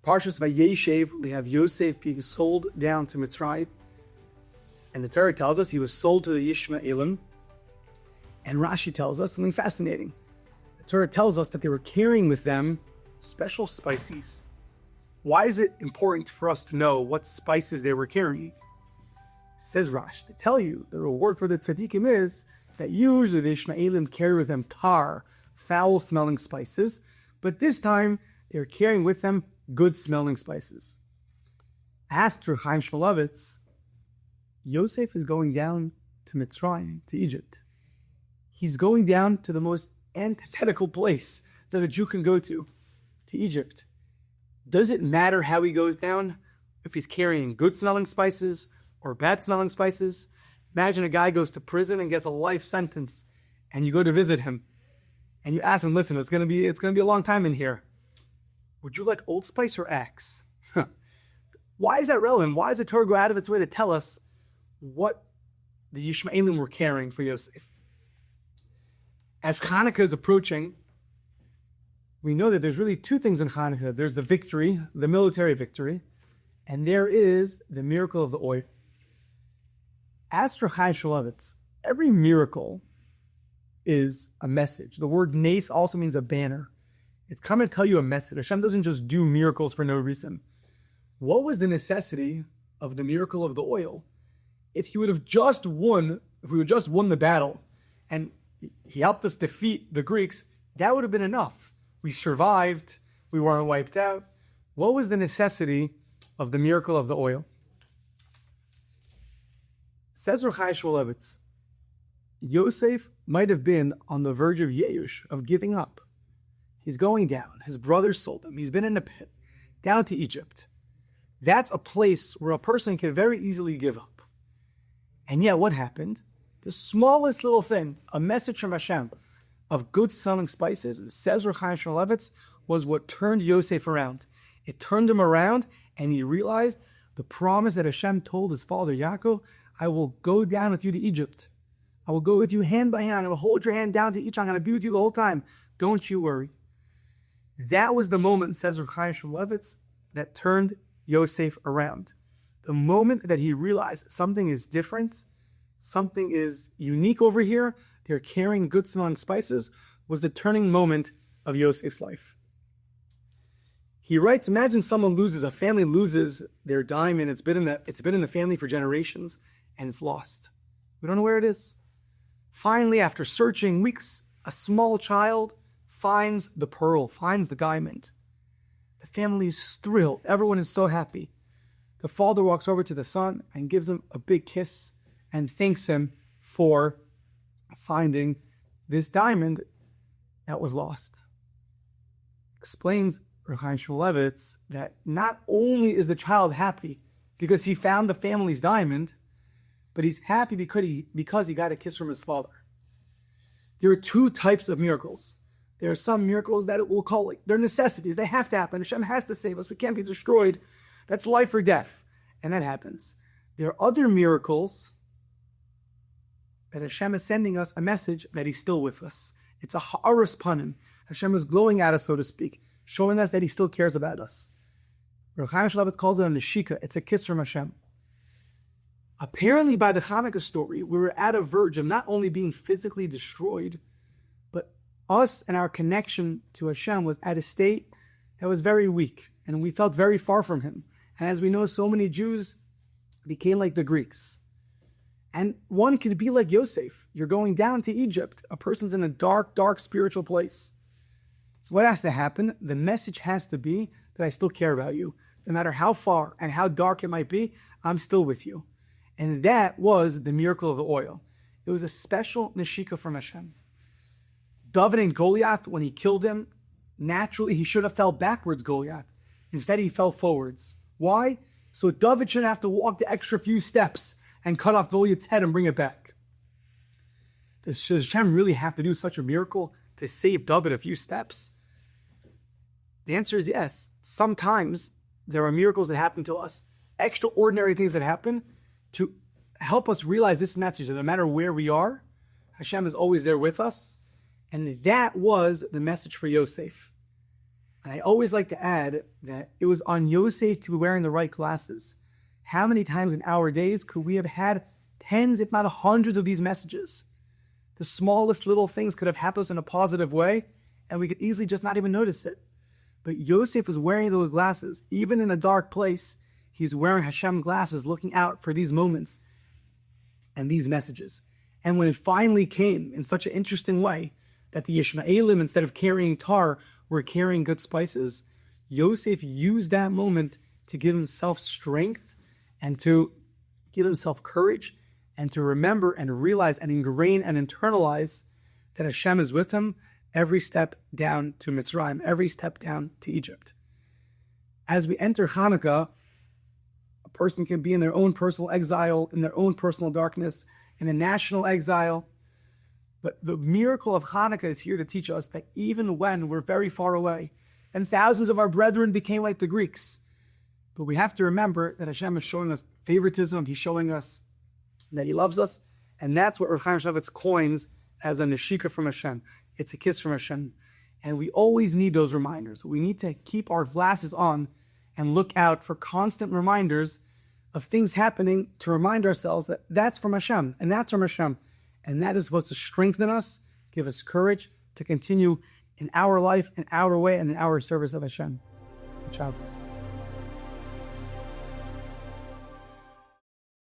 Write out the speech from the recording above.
Parshas Vayeishev, we have Yosef being sold down to Mitzrayim. And the Torah tells us he was sold to the Yishmaelim. And Rashi tells us something fascinating. The Torah tells us that they were carrying with them special spices. Why is it important for us to know what spices they were carrying? Says Rashi, to tell you the reward for the tzaddikim is that usually the Yishmaelim carry with them tar, foul-smelling spices, but this time they're carrying with them good-smelling spices. Asked Rav Chaim Shmuelevitz, Yosef is going down to Mitzrayim, to Egypt. He's going down to the most antithetical place that a Jew can go to Egypt. Does it matter how he goes down? If he's carrying good-smelling spices or bad-smelling spices? Imagine a guy goes to prison and gets a life sentence, and you go to visit him, and you ask him, listen, it's gonna be a long time in here. Would you like Old Spice or Axe? Why is that relevant? Why does the Torah go out of its way to tell us what the Yishmaelim were carrying for Yosef? As Chanukah is approaching, we know that there's really two things in Chanukah. There's the victory, the military victory, and there is the miracle of the oil. As for Rav Chaim Shmuelevitz, every miracle is a message. The word nes also means a banner. It's coming to tell you a message. Hashem doesn't just do miracles for no reason. What was the necessity of the miracle of the oil? If we would have just won the battle, and he helped us defeat the Greeks, that would have been enough. We survived. We weren't wiped out. What was the necessity of the miracle of the oil? Says Rav Chaim Shmuelevitz, Yosef might have been on the verge of Yeush, of giving up. He's going down. His brothers sold him. He's been in a pit, down to Egypt. That's a place where a person can very easily give up. And yet what happened? The smallest little thing, a message from Hashem of good-smelling spices, says Rav Chaim Shmuelevitz, was what turned Yosef around. It turned him around, and he realized the promise that Hashem told his father Yaakov, I will go down with you to Egypt. I will go with you hand by hand. I will hold your hand down to Egypt. I'm going to be with you the whole time. Don't you worry. That was the moment, says Rav Chaim Shmuelevitz, that turned Yosef around. The moment that he realized something is different, something is unique over here, they're carrying good-smelling spices, was the turning moment of Yosef's life. He writes, imagine a family loses their diamond. It's been in the family for generations, and it's lost. We don't know where it is. Finally, after searching weeks, a small child finds the pearl, finds the diamond. The family is thrilled. Everyone is so happy. The father walks over to the son and gives him a big kiss and thanks him for finding this diamond that was lost. Explains Rav Chaim Shmuelevitz that not only is the child happy because he found the family's diamond, but he's happy because he got a kiss from his father. There are two types of miracles. There are some miracles that we'll call they're necessities. They have to happen. Hashem has to save us. We can't be destroyed. That's life or death. And that happens. There are other miracles that Hashem is sending us a message that He's still with us. It's a ha'aras panim. Hashem is glowing at us, so to speak, showing us that He still cares about us. Rav Chaim Shmuelevitz calls it a neshikah. It's a kiss from Hashem. Apparently, by the Chanukah story, we were at a verge of not only being physically destroyed, but us and our connection to Hashem was at a state that was very weak, and we felt very far from Him. And as we know, so many Jews became like the Greeks. And one could be like Yosef. You're going down to Egypt. A person's in a dark, dark spiritual place. So what has to happen? The message has to be that I still care about you. No matter how far and how dark it might be, I'm still with you. And that was the miracle of the oil. It was a special neshikah from Hashem. Dovid and Golyas, when he killed him, naturally he should have fell backwards, Golyas. Instead he fell forwards. Why? So Dovid shouldn't have to walk the extra few steps and cut off Goliath's head and bring it back. Does Hashem really have to do such a miracle to save Dovid a few steps? The answer is yes. Sometimes there are miracles that happen to us, extraordinary things that happen to help us realize this message that no matter where we are, Hashem is always there with us. And that was the message for Yosef. And I always like to add that it was on Yosef to be wearing the right glasses. How many times in our days could we have had tens, if not hundreds of these messages? The smallest little things could have happened us in a positive way, and we could easily just not even notice it. But Yosef was wearing those glasses. Even in a dark place, he's wearing Hashem glasses, looking out for these moments and these messages. And when it finally came in such an interesting way, that the Yishmaelim, instead of carrying tar, were carrying good spices, Yosef used that moment to give himself strength and to give himself courage and to remember and realize and ingrain and internalize that Hashem is with him every step down to Mitzrayim, every step down to Egypt. As we enter Chanukah, a person can be in their own personal exile, in their own personal darkness, in a national exile. But the miracle of Chanukah is here to teach us that even when we're very far away, and thousands of our brethren became like the Greeks, but we have to remember that Hashem is showing us favoritism. He's showing us that He loves us, and that's what Rav Chaim Shmuelevitz coins as a neshikah from Hashem. It's a kiss from Hashem. And we always need those reminders. We need to keep our glasses on and look out for constant reminders of things happening to remind ourselves that that's from Hashem, and that's from Hashem. And that is supposed to strengthen us, give us courage to continue in our life, in our way, and in our service of Hashem. Good Shabbos.